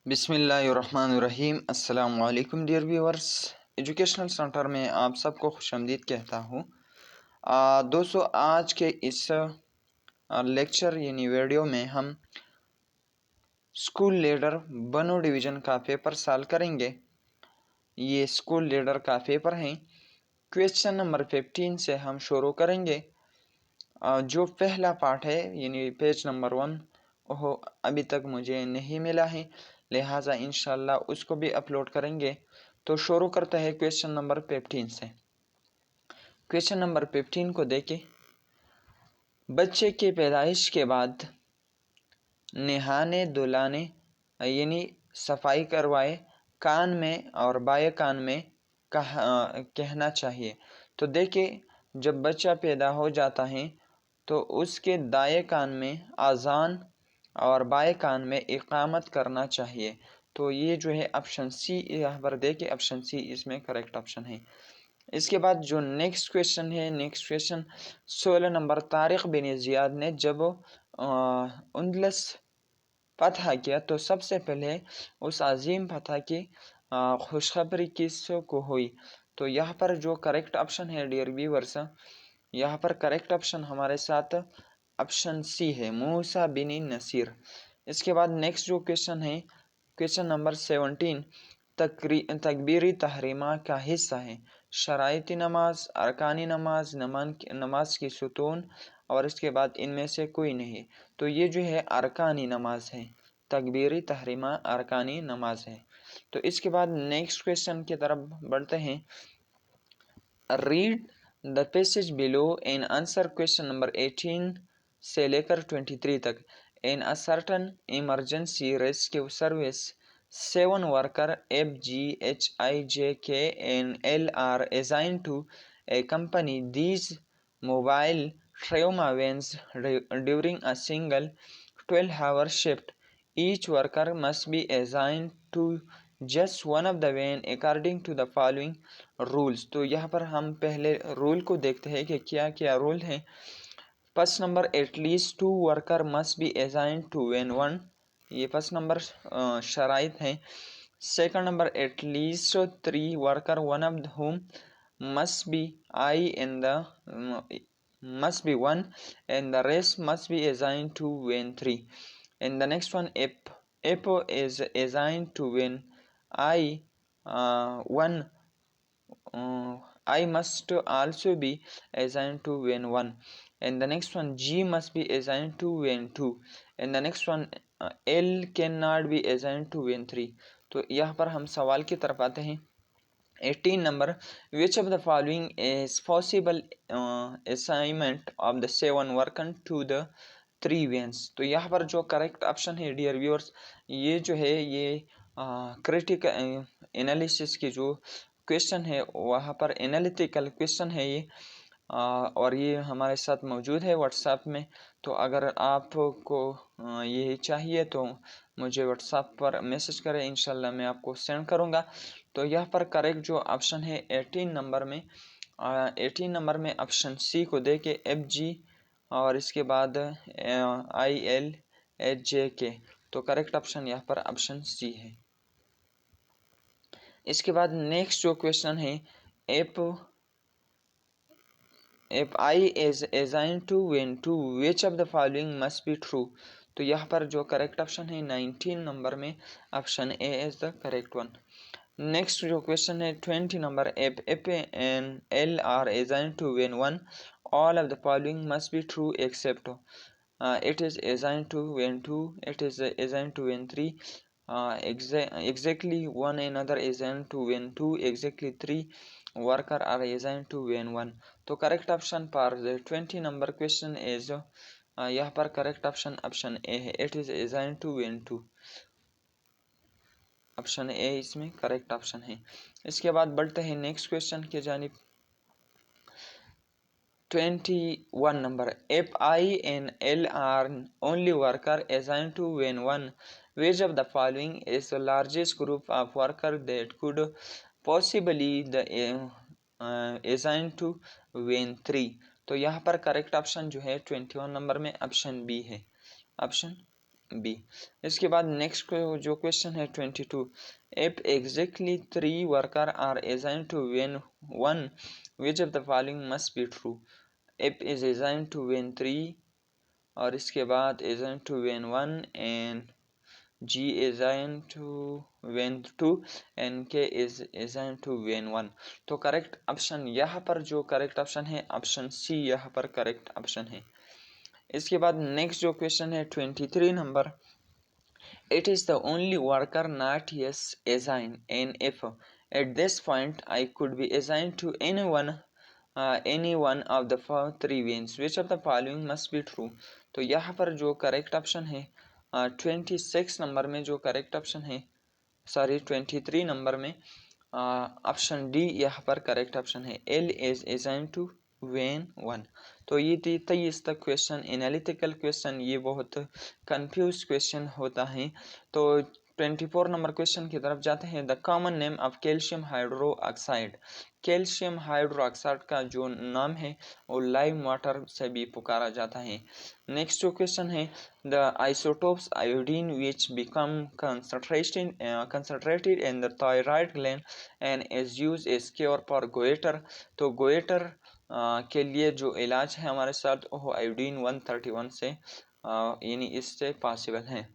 बिस्मिल्लाहिर्रहमानिर्रहीम। अस्सलाम वालेकुम डियर व्यूअर्स। एजुकेशनल सेंटर में आप सबको खुशामदीद कहता हूँ। दोस्तों, आज के इस लेक्चर यानी वीडियो में हम स्कूल लीडर बनो डिवीज़न का पेपर सॉल्व करेंगे। ये स्कूल लीडर का पेपर है। क्वेश्चन नंबर 15 से हम शुरू करेंगे। जो पहला पार्ट है यानी पेज नंबर 1 वो अभी तक मुझे नहीं मिला है, लिहाजा इंशाल्लाह उसको भी अपलोड करेंगे। तो शुरू करते हैं क्वेश्चन नंबर 15 से। क्वेश्चन नंबर 15 को देखें। बच्चे के पैदाइश के बाद नहाने धुलाने यानी सफाई करवाए कान में और बाएं कान में कहना चाहिए। तो देखिए, जब बच्चा पैदा हो जाता है तो उसके दाएं कान में अजान और बाएं कान में इकामत करना चाहिए। तो ये जो है ऑप्शन सी, यहाँ पर देखिए ऑप्शन सी इसमें करेक्ट ऑप्शन है। इसके बाद जो नेक्स्ट क्वेश्चन है, नेक्स्ट क्वेश्चन 16 नंबर, तारिक बिन जियाद ने जब उंदलस फतह किया तो सबसे पहले उस अजीम फतह की खुशखबरी किसको हुई? तो यहाँ पर जो करेक्ट ऑप्शन है डियर व्यूअर्स, यहाँ पर करेक्ट ऑप्शन हमारे साथ ऑप्शन सी है, मूसा बिन नसीर। इसके बाद नेक्स्ट जो क्वेश्चन है, क्वेश्चन नंबर 17, तकबीरी तहरीमा का हिस्सा है शराइती नमाज, अरकानी नमाज, नमाज की सुतून और इसके बाद इनमें से कोई नहीं। तो ये जो है अरकानी नमाज है, तकबीरी तहरीमा अरकानी नमाज है। तो इसके बाद नेक्स्ट क्वेश्चन की तरफ बढ़ते हैं। Read the passage below and answer question number 18 से लेकर 23 तक। In a certain emergency rescue service 7 worker FGHIJK and L are assigned to accompany these mobile trauma vans during a single 12-hour shift. Each worker must be assigned to just one of the van according to the following rules। तो यहाँ पर हम पहले rule को देखते हैं कि क्या क्या रूल हैं। First number, at least 2 worker must be assigned to van 1, ये फर्स्ट नंबर शराइत हैं। Second number, at least 3 worker one of whom must be I in the must be 1 and the rest must be assigned to win 3. And the next one, if is assigned to win I 1, I must also be assigned to win 1. And the next one, G must be assigned to win 2. And the next one, L cannot be assigned to win 3. तो यहाँ पर हम सवाल की तरफ आते हैं। 18 number, which of the following is possible assignment of the 7 worker to the 3 vans? तो यहाँ पर जो करेक्ट ऑप्शन है डियर व्यूअर्स, ये जो है ये क्रिटिकल एनालिसिस की जो क्वेश्चन है वहाँ पर एनालिटिकल क्वेश्चन है ये, और ये हमारे साथ मौजूद है व्हाट्सएप में। तो अगर आपको ये चाहिए तो मुझे व्हाट्सएप पर मैसेज करें, इंशाल्लाह मैं आपको सेंड करूँगा। तो यहाँ पर करेक्ट जो ऑप्शन है 18 नंबर में 18 नंबर में ऑप्शन सी को दे के FG और इसके बाद ILHJK। तो करेक्ट ऑप्शन यहाँ पर ऑप्शन सी है। इसके बाद नेक्स्ट जो क्वेश्चन है, if I is assigned to win 2, which of the following must be true? तो यहाँ पर जो करेक्ट ऑप्शन है 19 नंबर में option A is the correct one. Next जो क्वेश्चन है 20 number, if and L are assigned to win 1, all of the following must be true except it is assigned to win 2, it is assigned to win 3, exactly 1 another assigned to win 2, exactly 3 worker are assigned to win 1। तो correct option पर 20 number question is यहाँ पर correct option option A है, it is assigned to win 2। Option A इसमें correct option है। इसके बाद बढ़ते हैं नेक्स्ट क्वेश्चन के जानिब। 21 number, if I and L are only worker assigned to win 1, which of the following is the largest group of worker that could possibly the assigned to win 3? तो यहाँ पर करेक्ट ऑप्शन जो है 21 नंबर में option B है, option B. इसके बाद नेक्स्ट जो क्वेश्चन है 22, if exactly 3 worker are assign to van 1 which of the following must be true. If is assign to van 3 और इसके बाद assign to van 1 and G is assigned to win 2 and K is assigned to win 1। तो correct option यहाँ पर जो correct option है option C यहाँ पर करेक्ट ऑप्शन है। इसके बाद नेक्स्ट जो क्वेश्चन है 23 number, it is the only worker not yet assigned and if at this point I could be assigned to any one of the 3 wins which of the following must be true। तो यहाँ पर जो correct option है 26 नंबर में जो correct option है, sorry 23 नंबर में ऑप्शन डी यहाँ पर करेक्ट ऑप्शन है, L is assigned to van 1। तो ये 23 तक क्वेश्चन एनालिटिकल क्वेश्चन, ये बहुत कंफ्यूज क्वेश्चन होता है। तो 24 नंबर क्वेश्चन की तरफ जाते हैं। The common name of calcium hydro oxide. Calcium hydro oxide का जो नाम है वो लाइम वाटर से भी पुकारा जाता है। नेक्स्ट जो क्वेश्चन है, the isotopes iodine which become concentrated in the thyroid gland and is use as cure for goitre. तो गोइटर के लिए जो इलाज है हमारे साथ वो आयोडीन 131 से यानी इससे पॉसिबल है।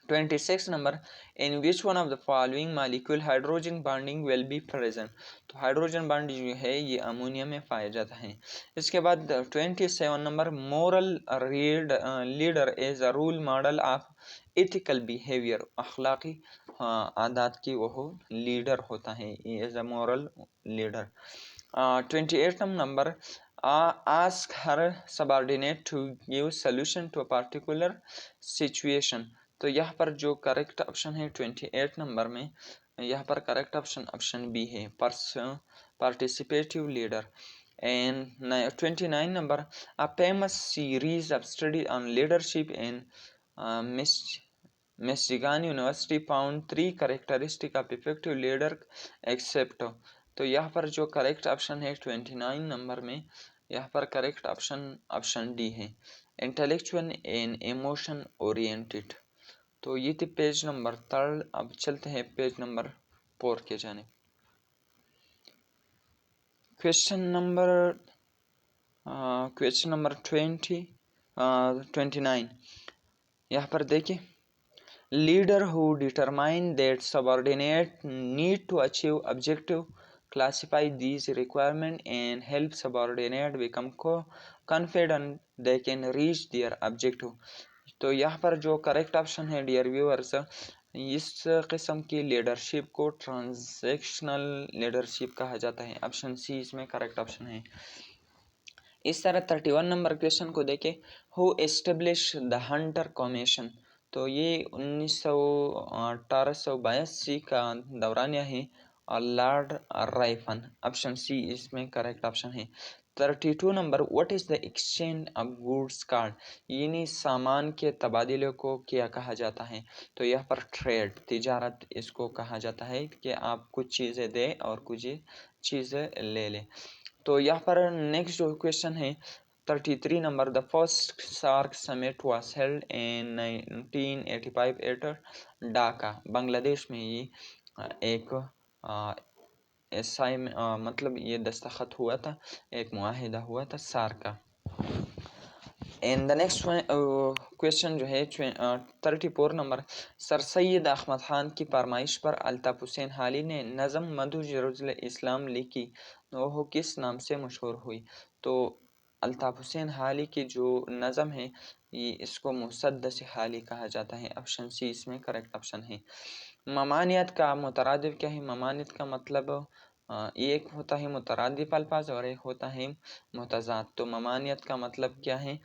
26 number, in which one of the following molecule hydrogen bonding will be present. तो हाइड्रोजन बॉन्ड जो है ये अमोनिया में पाया जाता है। इसके बाद 27 number, moral leader is a role model of ethical behaviour. अखलाकी आदात की वो लीडर होता है, is a moral leader. 28 number, ask her subordinate to give solution to a particular situation। तो यहाँ पर जो करेक्ट ऑप्शन है 28 नंबर में, यहाँ पर करेक्ट ऑप्शन बी है, participative leader. And 29 number, a famous series of study on leadership in Michigan university found 3 characteristic of effective leader except. तो यहाँ पर जो करेक्ट ऑप्शन है 29 नंबर में, यहाँ पर करेक्ट ऑप्शन डी है, इंटेलेक्चुअल एंड इमोशन ओरिएंटेड। तो ये थी पेज नंबर 3। अब चलते हैं पेज नंबर 4 के जाने। क्वेश्चन नंबर 29 यहाँ पर देखिए, leader who determine that subordinate need to achieve objective classify these requirements and help subordinate become confident they can reach their objective। तो यहाँ पर जो करेक्ट ऑप्शन है डियर व्यूअर्स, इस किस्म की लीडरशिप को ट्रांजैक्शनल लीडरशिप कहा जाता है। ऑप्शन सी इसमें करेक्ट ऑप्शन है। इस तरह 31 नंबर क्वेश्चन को देखें, who establish the Hunter commission. तो ये 1882 का दौरानिया है और लॉर्ड राइफन। ऑप्शन सी इसमें करेक्ट ऑप्शन है। 32 number, what is the exchange of goods card. यानी सामान के तबादले को क्या कहा जाता है। तो यहाँ पर ट्रेड, तिजारत इसको कहा जाता है कि आप कुछ चीज़ें दें और कुछ चीज़ें ले लें। तो यहाँ पर नेक्स्ट जो क्वेश्चन है 33 number, the first SAARC summit was held in 1985 at Dhaka. Bangladesh में ये एक एसआई में मतलब ये दस्तखत हुआ था, एक मुआहिदा हुआ था सार्क का। एंड द नेक्स्ट क्वेश्चन जो है 34 नंबर, सर सैयद अहमद खान की फरमाइश पर अल्ताफ़ हुसैन हाली ने नज़म मधु जरूल इस्लाम लिखी, वो किस नाम से मशहूर हुई। तो अल्ताफ़ हुसैन हाली की जो नज़म है ये इसको मुसद्दस हाली कहा जाता है। ऑप्शन सी इसमें करेक्ट ऑप्शन है। ममानियत का मुतरादिफ क्या है। ममानियत का मतलब एक होता है मुतरादिफ अल्फाज और एक होता है मुतज़ाद। तो ममानियत का मतलब क्या है,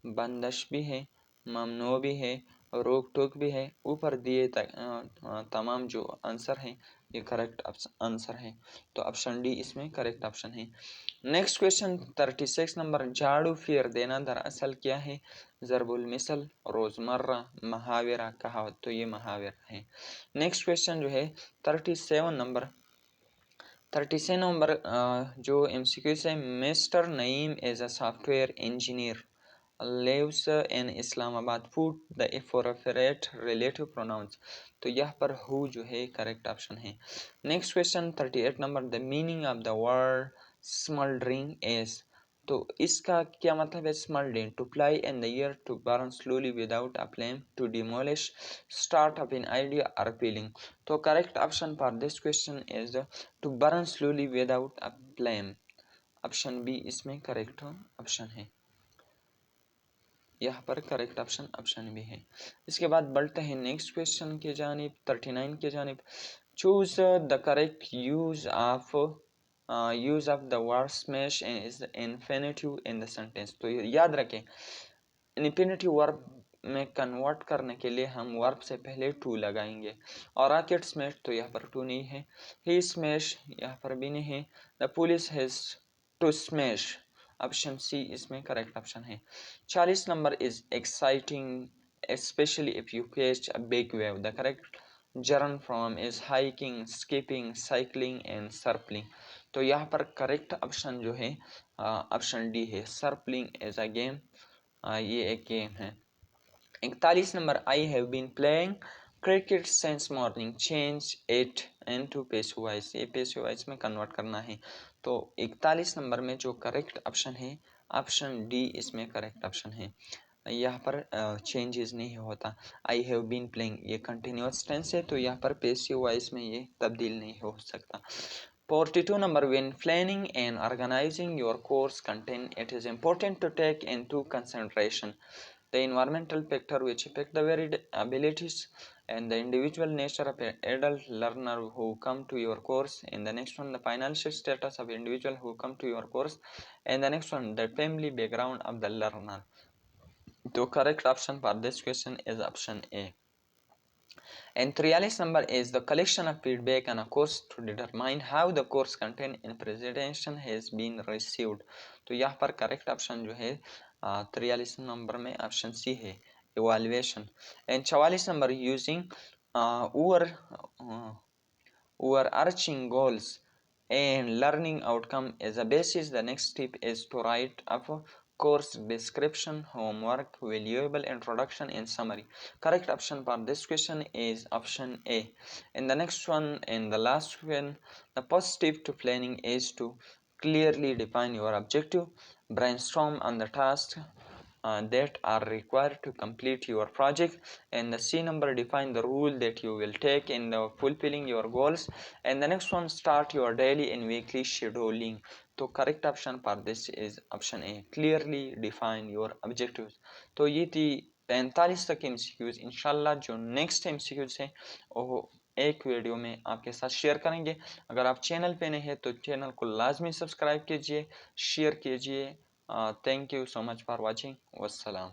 बंदश भी है, ममनू भी है, रोक टोक भी है। ऊपर दिए तमाम जो आंसर है ये करेक्ट आंसर है। तो ऑप्शन डी इसमें करेक्ट ऑप्शन है। नेक्स्ट क्वेश्चन 36 नंबर, झाड़ू फेर देना दरअसल क्या है। ज़रबुल मिसल, रोज़मर्रा, महावरा, कहावत। तो ये महावरा है। नेक्स्ट क्वेश्चन जो है 37 नंबर, 37 नंबर जो एमसीक्यू से mister Naeem as a software engineer lives in Islamabad. Put the appropriate relative pronouns. तो यहाँ पर who जो है करेक्ट ऑप्शन है। Next question 38 number, the meaning of the word smouldering is. तो इसका क्या मतलब है smouldering? To ply in the ear, to burn slowly without a flame, to demolish, start up in idea और feeling. तो correct option for this question is to burn slowly without a flame. Option B इसमें correct option है। यहाँ पर correct option option भी है। इसके बाद बढ़ते हैं नेक्स्ट क्वेश्चन के जानिब 39 के जानिब। Choose the correct use of the word smash is infinitive in the sentence. तो याद रखें इन्फिनिटिव वर्ब में कन्वर्ट करने के लिए हम वर्ब से पहले टू लगाएंगे। और रॉकेट स्मैश तो यहाँ पर टू नहीं है। ही स्मैश यहाँ पर भी नहीं है। The police has to smash, option C इसमें करेक्ट ऑप्शन है। 40 number is exciting especially if you catch a big wave. The correct gerund form is hiking, skipping, cycling and surfing. तो यहाँ पर करेक्ट ऑप्शन जो है option D है। सर्फलिंग as a game, ये एक गेम है। 41 number, I have been playing cricket since morning, change it into passive voice. ये पैसिव वॉइस में कन्वर्ट करना है। तो 41 नंबर में जो करेक्ट ऑप्शन है ऑप्शन डी इसमें करेक्ट ऑप्शन है। यहाँ पर चेंजेस नहीं होता। आई हैव बीन प्लेइंग ये कंटिन्यूस टेंस है, तो यहाँ पर पैसिव वॉइस में ये तब्दील नहीं हो सकता। 42 number, when planning and organizing your course content, it is important to take into consideration the environmental factor which affect the varied abilities and the individual nature of an adult learner who come to your course. And the next one, the financial status of individual who come to your course. And the next one, the family background of the learner. The correct option for this question is option A. And 43 number is the collection of feedback on a course to determine how the course content and presentation has been received. तो यहाँ पर correct option जो है 43 number में option C है, evaluation. And 44 number, using overarching goals and learning outcome as a basis. The next step is to write up course description, homework, valuable introduction and summary. Correct option for this question is option A. And the next one and the last one, the first step to planning is to clearly define your objective, brainstorm on the tasks that are required to complete your project, and the C number, define the rule that you will take in the fulfilling your goals, and the next one, start your daily and weekly scheduling. तो correct option for this is option A, clearly define your objectives. तो ये थी 45 तक MCQs. इंशाल्लाह जो next MCQs है वो एक वीडियो में आपके साथ शेयर करेंगे। अगर आप चैनल पे नहीं है तो चैनल को लाजमी सब्सक्राइब कीजिए, शेयर कीजिए। Thank you so much for watching. Wassalam.